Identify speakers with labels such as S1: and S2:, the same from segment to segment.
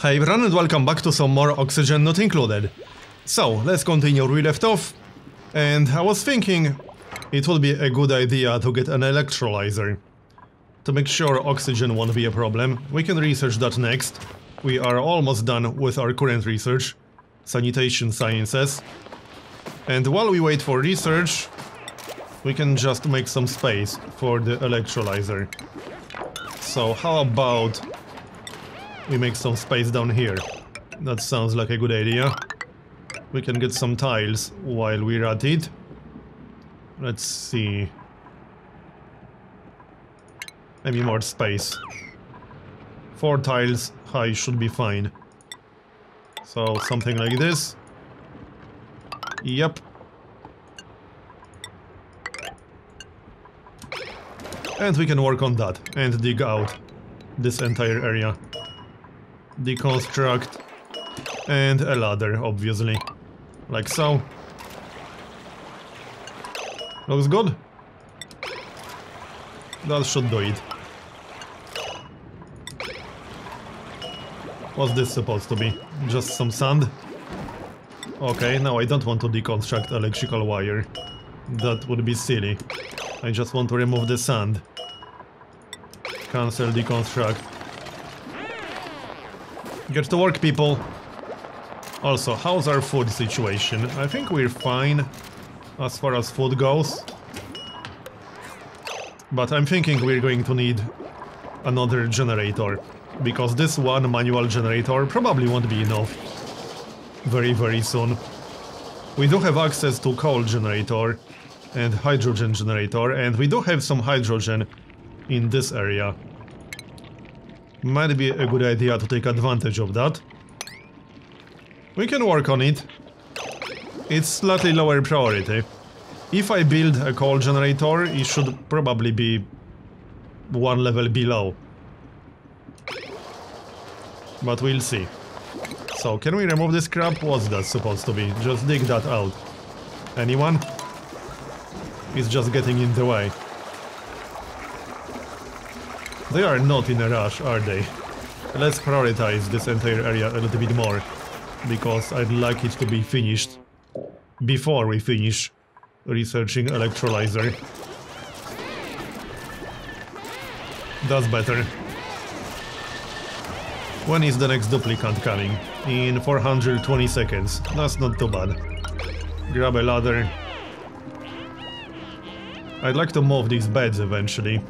S1: Hey everyone and welcome back to some more Oxygen Not Included. So, let's continue where we left off. And I was thinking it would be a good idea to get an electrolyzer. To make sure oxygen won't be a problem. We can research that next. We are almost done with our current research. Sanitation sciences. And while we wait for research, we can just make some space for the electrolyzer. So how about we make some space down here? That sounds like a good idea. We can get some tiles while we're at it. Let's see. Maybe more space. 4 tiles high should be fine. So something like this. Yep. And we can work on that and dig out this entire area. Deconstruct. And a ladder, obviously. Like so. Looks good. That should do it. What's this supposed to be? Just some sand? Okay, now I don't want to deconstruct electrical wire. That would be silly. I just want to remove the sand. Cancel deconstruct. Get to work, people! Also, how's our food situation? I think we're fine as far as food goes. But I'm thinking we're going to need another generator. Because this one manual generator probably won't be enough very soon. We do have access to coal generator and hydrogen generator, and we do have some hydrogen in this area. Might be a good idea to take advantage of that. We can work on it. It's slightly lower priority. If I build a coal generator, it should probably be 1 level below. But we'll see. So, can we remove this crap? What's that supposed to be? Just dig that out. Anyone? It's just getting in the way. They are not in a rush, are they? Let's prioritize this entire area a little bit more. Because I'd like it to be finished before we finish researching electrolyzer. That's better. When is the next duplicant coming? In 420 seconds. That's not too bad. Grab a ladder. I'd like to move these beds eventually.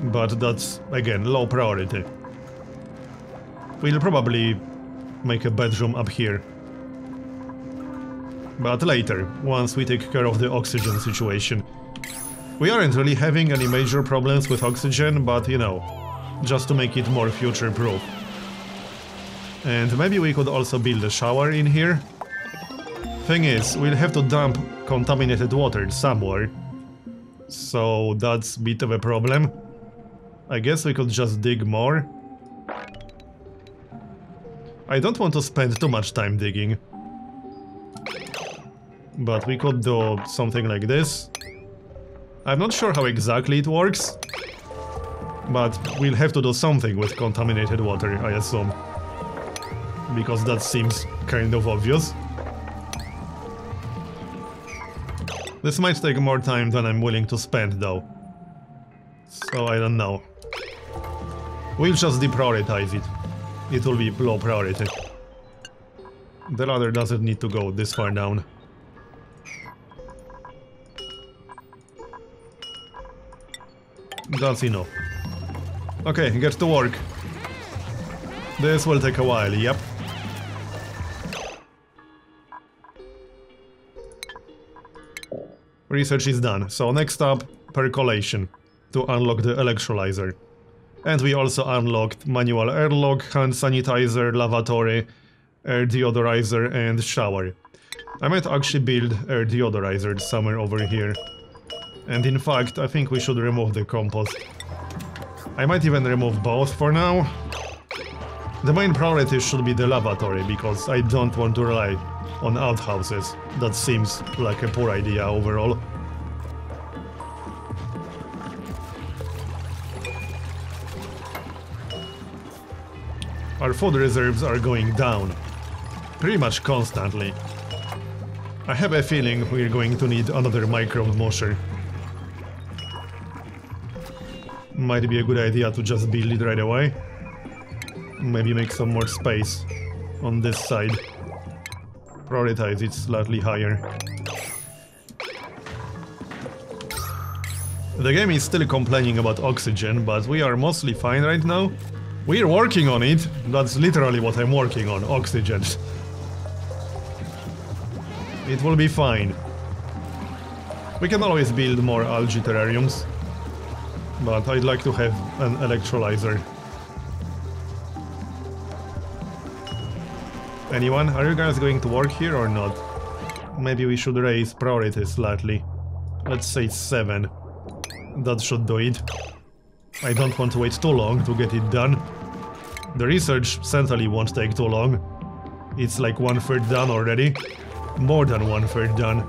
S1: But that's, again, low priority. We'll probably make a bedroom up here. But later, once we take care of the oxygen situation. We aren't really having any major problems with oxygen, but you know, just to make it more future-proof. And maybe we could also build a shower in here. Thing is, we'll have to dump contaminated water somewhere. So that's a bit of a problem. I guess we could just dig more. I don't want to spend too much time digging. But we could do something like this. I'm not sure how exactly it works. But we'll have to do something with contaminated water, I assume. Because that seems kind of obvious. This might take more time than I'm willing to spend, though. So I don't know. We'll just deprioritize it. It will be low priority. The ladder doesn't need to go this far down. That's enough. Okay, get to work. This will take a while, yep. Research is done, so next up, percolation, to unlock the electrolyzer. And we also unlocked manual airlock, hand sanitizer, lavatory, air deodorizer and shower. I might actually build air deodorizer somewhere over here. And in fact, I think we should remove the compost. I might even remove both for now. The main priority should be the lavatory, because I don't want to rely on outhouses. That seems like a poor idea overall. Our food reserves are going down. Pretty much constantly. I have a feeling we're going to need another microbe musher. Might be a good idea to just build it right away. Maybe make some more space on this side. Prioritize it slightly higher. The game is still complaining about oxygen, but we are mostly fine right now. We're working on it. That's literally what I'm working on, oxygen. It will be fine. We can always build more algae terrariums, but I'd like to have an electrolyzer. Anyone? Are you guys going to work here or not? Maybe we should raise priority slightly. Let's say 7. That should do it. I don't want to wait too long to get it done. The research certainly won't take too long. It's like 1/3 done already. More than 1/3 done.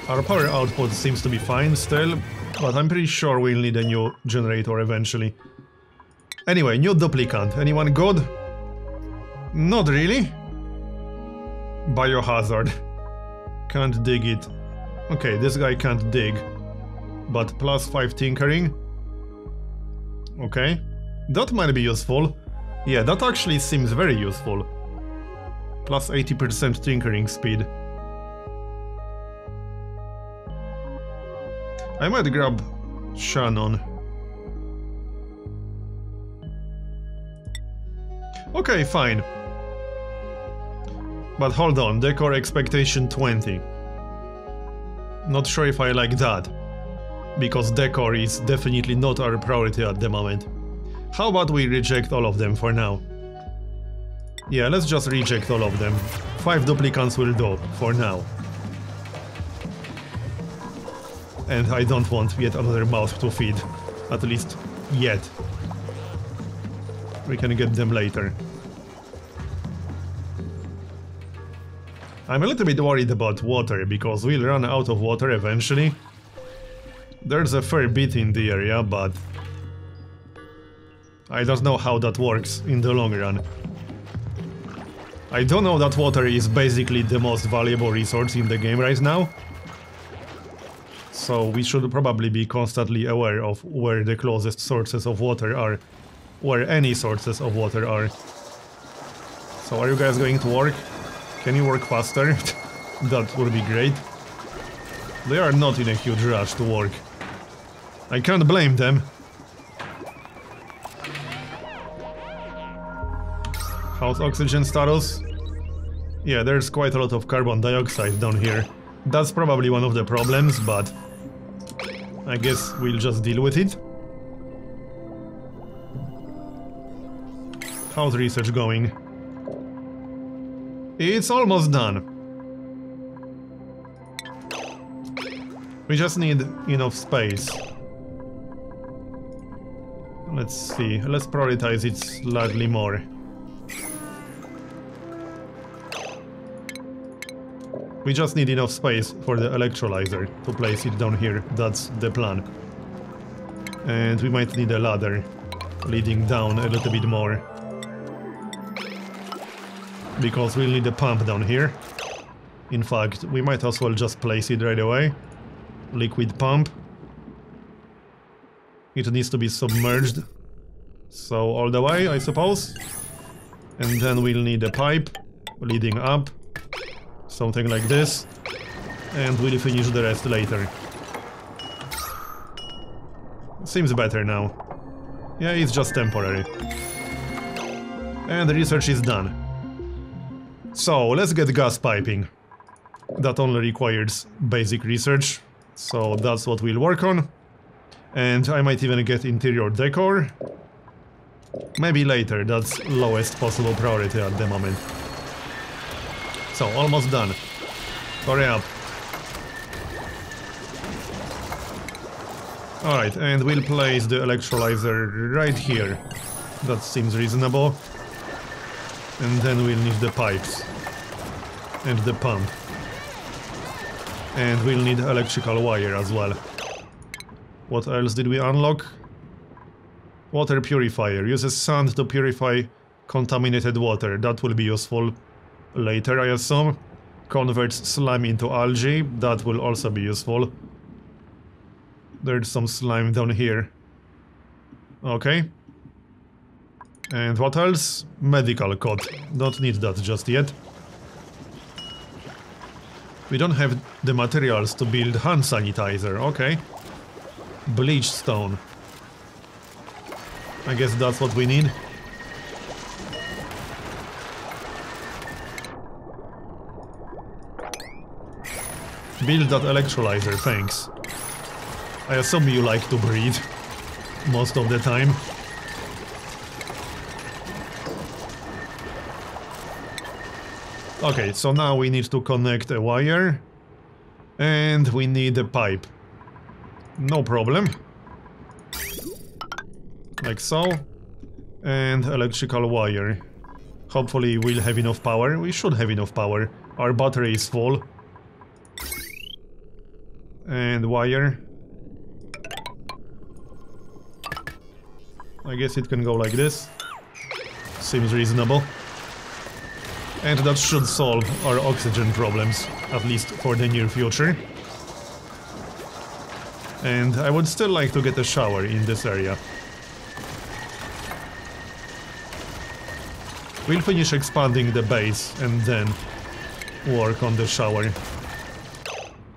S1: Our power output seems to be fine still, but I'm pretty sure we'll need a new generator eventually. Anyway, new duplicant. Anyone good? Not really. Biohazard. Can't dig it. Okay, this guy can't dig. But +5 tinkering. Okay. That might be useful. Yeah, that actually seems very useful. +80% tinkering speed. I might grab Shannon. Okay, fine. But hold on, decor expectation 20. Not sure if I like that. Because decor is definitely not our priority at the moment. How about we reject all of them for now? Yeah, let's just reject all of them. 5 duplicants will do, for now. And I don't want yet another mouth to feed. At least, yet. We can get them later. I'm a little bit worried about water, because we'll run out of water eventually. There's a fair bit in the area, but I don't know how that works in the long run. I don't know that water is basically the most valuable resource in the game right now. So we should probably be constantly aware of where the closest sources of water are. Where any sources of water are. So are you guys going to work? Can you work faster? That would be great. They are not in a huge rush to work. I can't blame them. How's oxygen status? Yeah, there's quite a lot of carbon dioxide down here. That's probably one of the problems, but I guess we'll just deal with it. How's research going? It's almost done. We just need enough space. Let's see, let's prioritize it slightly more. We just need enough space for the electrolyzer to place it down here. That's the plan. And we might need a ladder leading down a little bit more. Because we'll need a pump down here. In fact, we might as well just place it right away. Liquid pump. It needs to be submerged. So all the way, I suppose. And then we'll need a pipe leading up. Something like this. And we'll finish the rest later. Seems better now. Yeah, it's just temporary. And the research is done. So, let's get gas piping. That only requires basic research, so that's what we'll work on. And I might even get interior decor. Maybe later, that's lowest possible priority at the moment. So, almost done. Hurry up. Alright, and we'll place the electrolyzer right here. That seems reasonable. And then we'll need the pipes. And the pump. And we'll need electrical wire as well. What else did we unlock? Water purifier. Uses sand to purify contaminated water. That will be useful later, I assume. Converts slime into algae. That will also be useful. There's some slime down here. Okay. And what else? Medical coat. Don't need that just yet. We don't have the materials to build hand sanitizer. Okay. Bleach stone. I guess that's what we need. Build that electrolyzer, thanks. I assume you like to breathe most of the time. Okay, so now we need to connect a wire. And we need a pipe. No problem. Like so. And electrical wire. Hopefully we'll have enough power. We should have enough power. Our battery is full. And wire. I guess it can go like this. Seems reasonable. And that should solve our oxygen problems, at least for the near future. And I would still like to get a shower in this area. We'll finish expanding the base and then work on the shower.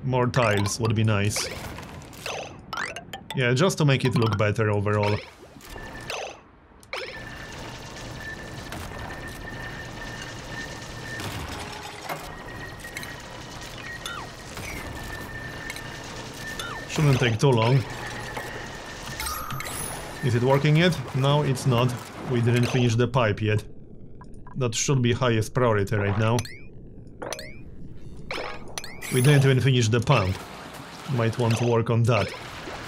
S1: More tiles would be nice. Yeah, just to make it look better overall. Shouldn't take too long. Is it working yet? No, it's not. We didn't finish the pipe yet. That should be highest priority right now. We didn't even finish the pump. Might want to work on that.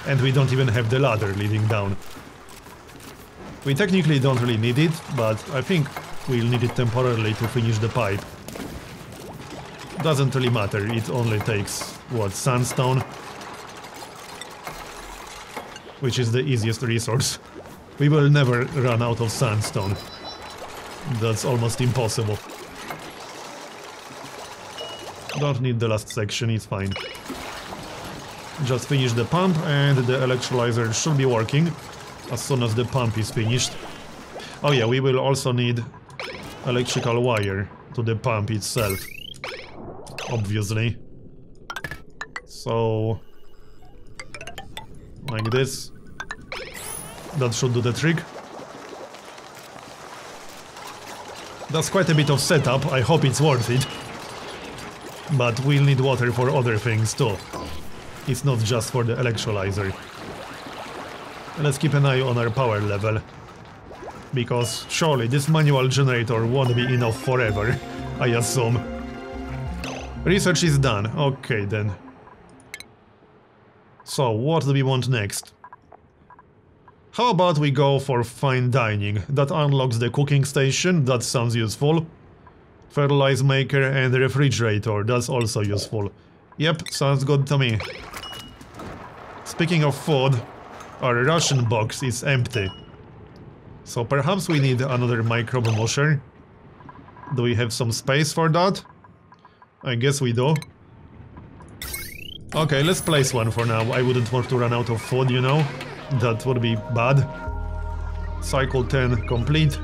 S1: And we don't even have the ladder leading down. We technically don't really need it, but I think we'll need it temporarily to finish the pipe. Doesn't really matter, it only takes, what, sandstone? Which is the easiest resource. We will never run out of sandstone. That's almost impossible. Don't need the last section, it's fine. Just finish the pump and the electrolyzer should be working as soon as the pump is finished. Oh yeah, we will also need electrical wire to the pump itself. Obviously. So... like this. That should do the trick. That's quite a bit of setup, I hope it's worth it. But we'll need water for other things too. It's not just for the electrolyzer. Let's keep an eye on our power level. Because surely this manual generator won't be enough forever, I assume. Research is done, okay then. So, what do we want next? How about we go for fine dining? That unlocks the cooking station, that sounds useful. Fertilizer maker and refrigerator, that's also useful. Yep, sounds good to me. Speaking of food, our ration box is empty. So perhaps we need another microbe musher. Do we have some space for that? I guess we do. Okay, let's place one for now. I wouldn't want to run out of food, you know? That would be bad. Cycle 10 complete.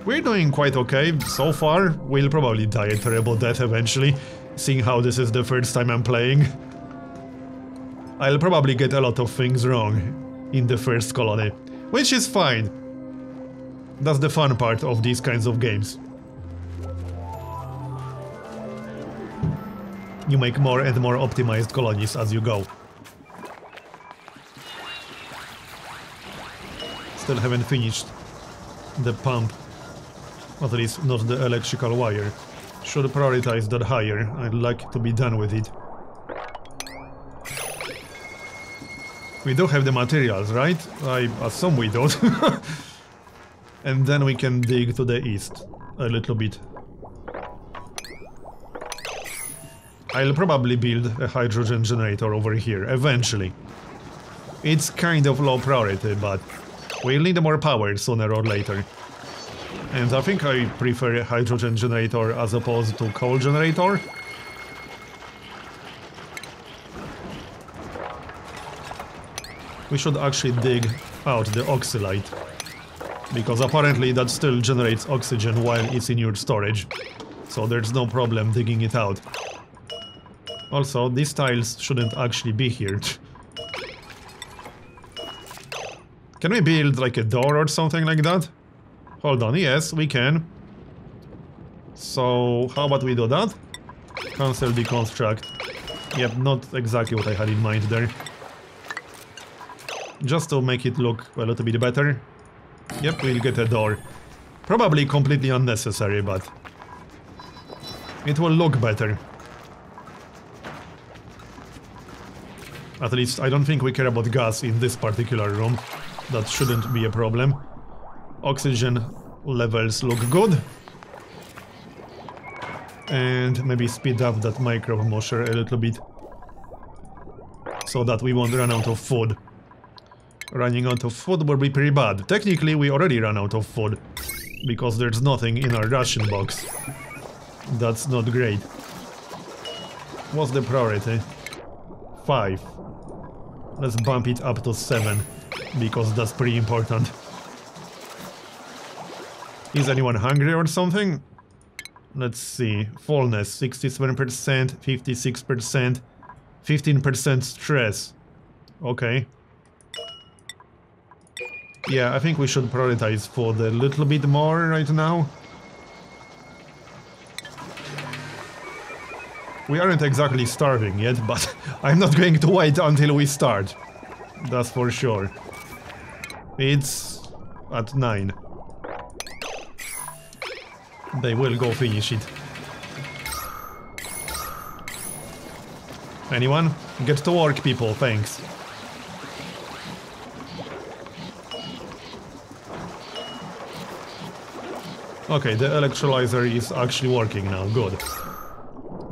S1: We're doing quite okay so far. We'll probably die a terrible death eventually, seeing how this is the first time I'm playing. I'll probably get a lot of things wrong in the first colony, which is fine. That's the fun part of these kinds of games. You make more and more optimized colonies as you go. Still haven't finished the pump. At least not the electrical wire. Should prioritize that higher. I'd like to be done with it. We do have the materials, right? I assume we don't. And then we can dig to the east a little bit. I'll probably build a hydrogen generator over here, eventually. It's kind of low priority, but we'll need more power sooner or later. And I think I prefer a hydrogen generator as opposed to coal generator. We should actually dig out the oxylite, because apparently that still generates oxygen while it's in your storage, so there's no problem digging it out. Also, these tiles shouldn't actually be here. Can we build like a door or something like that? Hold on, yes, we can. So, how about we do that? Cancel the construct. Yep, not exactly what I had in mind there. Just to make it look a little bit better. Yep, we'll get a door. Probably completely unnecessary, but it will look better. At least I don't think we care about gas in this particular room. That shouldn't be a problem. Oxygen levels look good. And maybe speed up that microbe moisture a little bit, so that we won't run out of food. Running out of food would be pretty bad. Technically, we already ran out of food, because there's nothing in our ration box. That's not great. What's the priority? 5. Let's bump it up to 7, because that's pretty important. Is anyone hungry or something? Let's see. Fullness, 67%, 56%, 15% stress. Okay. Yeah, I think we should prioritize food a little bit more right now. We aren't exactly starving yet, but I'm not going to wait until we start. That's for sure. It's at 9. They will go finish it. Anyone? Get to work, people, thanks. Okay, the electrolyzer is actually working now, good.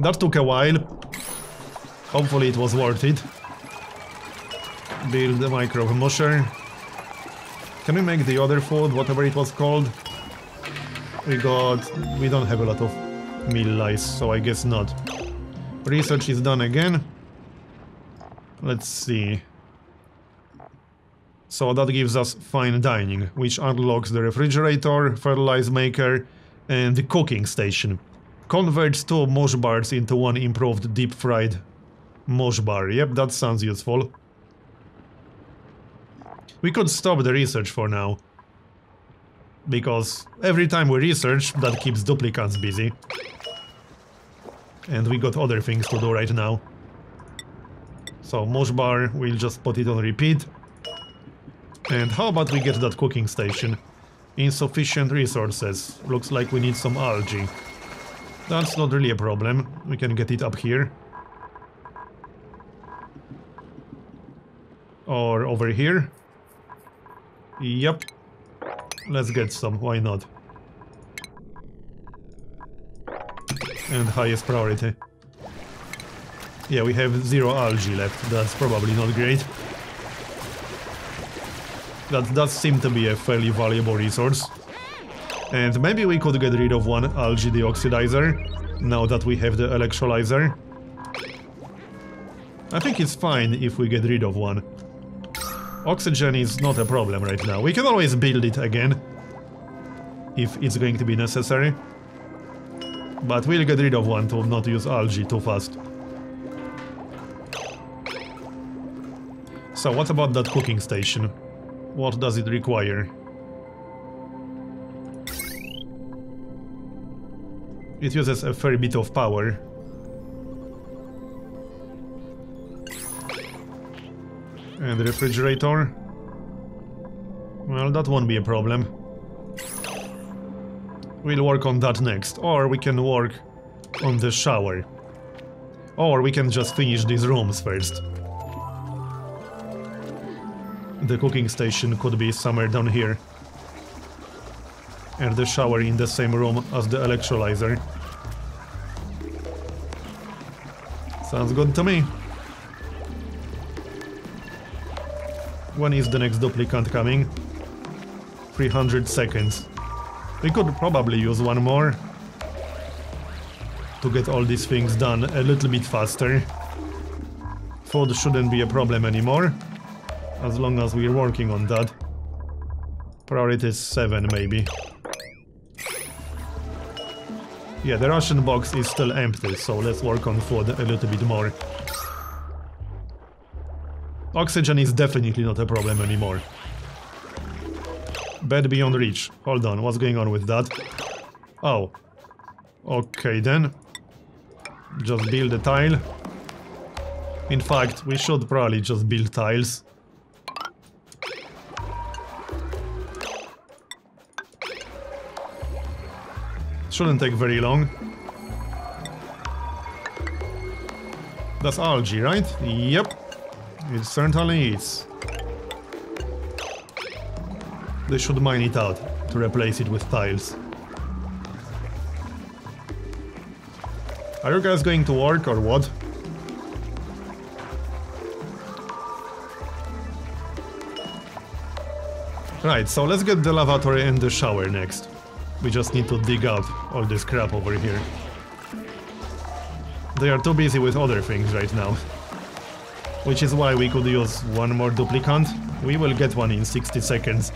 S1: That took a while. Hopefully it was worth it. Build the microbe musher. Can we make the other food, whatever it was called? We don't have a lot of meal lice, so I guess not. Research is done again. Let's see. So that gives us fine dining, which unlocks the refrigerator, fertilizer maker, and the cooking station. Converts 2 mosh bars into 1 improved deep-fried mosh bar. Yep, that sounds useful. We could stop the research for now, because every time we research, that keeps duplicates busy. And we got other things to do right now. So, mosh bar, we'll just put it on repeat. And how about we get that cooking station? Insufficient resources. Looks like we need some algae. That's not really a problem. We can get it up here. Or over here. Yep. Let's get some, why not? And highest priority. Yeah, we have 0 algae left. That's probably not great. That does seem to be a fairly valuable resource. And maybe we could get rid of 1 algae deoxidizer, now that we have the electrolyzer. I think it's fine if we get rid of 1. Oxygen is not a problem right now. We can always build it again, if it's going to be necessary. But we'll get rid of 1 to not use algae too fast. So what about that cooking station? What does it require? It uses a fair bit of power. And the refrigerator? Well, that won't be a problem. We'll work on that next, or we can work on the shower. Or we can just finish these rooms first. The cooking station could be somewhere down here. And the shower in the same room as the electrolyzer. Sounds good to me. When is the next duplicant coming? 300 seconds. We could probably use one more to get all these things done a little bit faster. Food shouldn't be a problem anymore, as long as we're working on that. Priority is 7 maybe. Yeah, the ration box is still empty, so let's work on food a little bit more. Oxygen is definitely not a problem anymore. Bed beyond reach. Hold on, what's going on with that? Oh. Okay then. Just build a tile. In fact, we should probably just build tiles. Shouldn't take very long. That's algae, right? Yep. It certainly is. They should mine it out to replace it with tiles. Are you guys going to work or what? Right, so let's get the lavatory and the shower next. We just need to dig out all this crap over here. They are too busy with other things right now. Which is why we could use one more duplicant. We will get one in 60 seconds.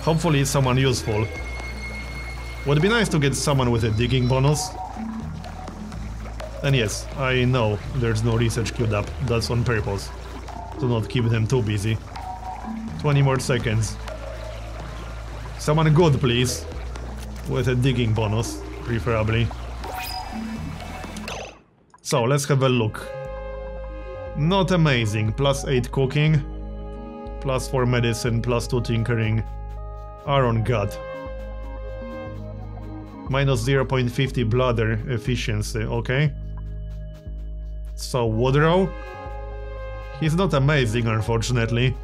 S1: Hopefully someone useful. Would be nice to get someone with a digging bonus. And yes, I know there's no research queued up. That's on purpose. To not keep them too busy. 20 more seconds. Someone good, please. With a digging bonus, preferably. So, let's have a look. Not amazing. +8 cooking. +4 medicine, +2 tinkering. Iron gut. -0.50 bladder efficiency, okay. So, Woodrow. He's not amazing, unfortunately.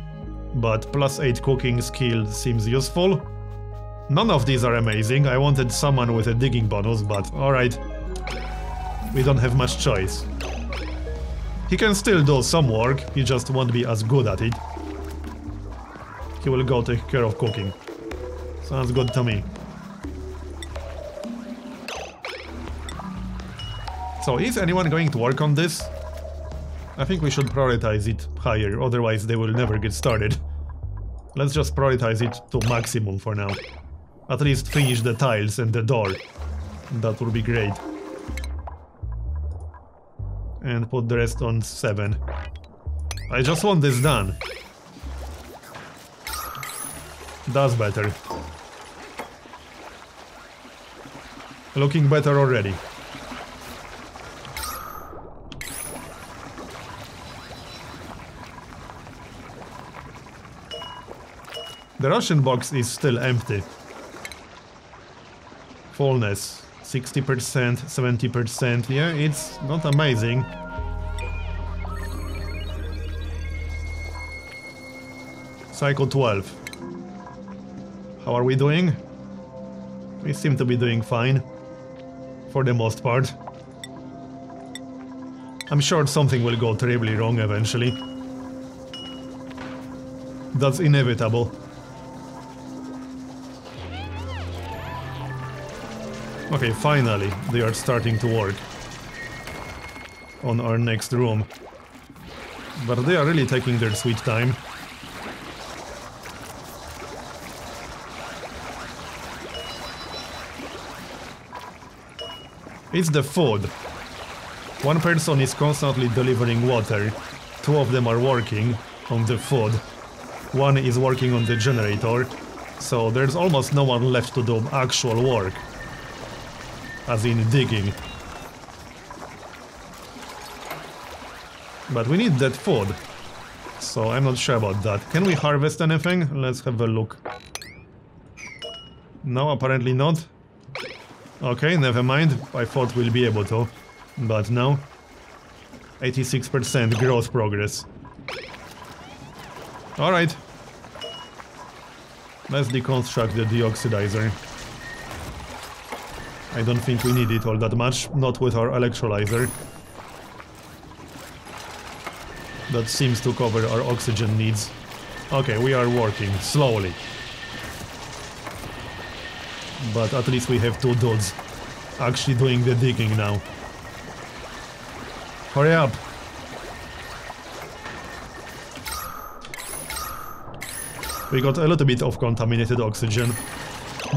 S1: But +8 cooking skill seems useful. None of these are amazing. I wanted someone with a digging bonus, but alright. We don't have much choice. He can still do some work, he just won't be as good at it. He will go take care of cooking. Sounds good to me. So, is anyone going to work on this? I think we should prioritize it higher, otherwise they will never get started. Let's just prioritize it to maximum for now. At least finish the tiles and the door. That would be great. And put the rest on 7. I just want this done. That's better. Looking better already. The ration box is still empty. Fullness, 60%, 70%, yeah, it's not amazing. Cycle 12. How are we doing? We seem to be doing fine. For the most part. I'm sure something will go terribly wrong eventually. That's inevitable. Okay, finally, they are starting to work on our next room. But they are really taking their sweet time. It's the food. One person is constantly delivering water. 2 of them are working on the food. 1 is working on the generator. So there's almost no one left to do actual work. As in digging. But we need that food. So I'm not sure about that. Can we harvest anything? Let's have a look. No, apparently not. Okay, never mind. I thought we'll be able to. But no. 86% growth progress. Alright. Let's deconstruct the deoxidizer. I don't think we need it all that much, not with our electrolyzer. That seems to cover our oxygen needs. Okay, we are working, slowly. But at least we have 2 dudes actually doing the digging now. Hurry up! We got a little bit of contaminated oxygen.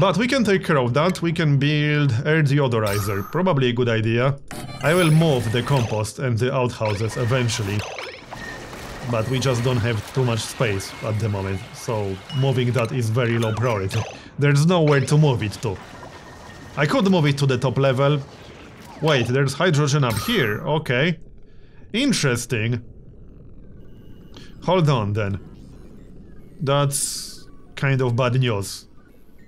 S1: But we can take care of that. We can build air deodorizer. Probably a good idea. I will move the compost and the outhouses eventually. But we just don't have too much space at the moment. So moving that is very low priority. There's nowhere to move it to. I could move it to the top level. Wait, there's hydrogen up here. Okay. Interesting. Hold on then. That's kind of bad news.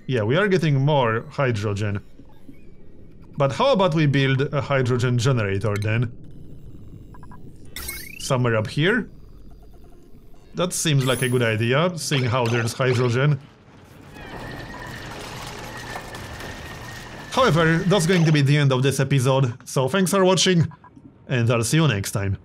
S1: Yeah, we are getting more hydrogen. But how about we build a hydrogen generator then? Somewhere up here? That seems like a good idea, seeing how there's hydrogen. However, that's going to be the end of this episode, so thanks for watching, and I'll see you next time.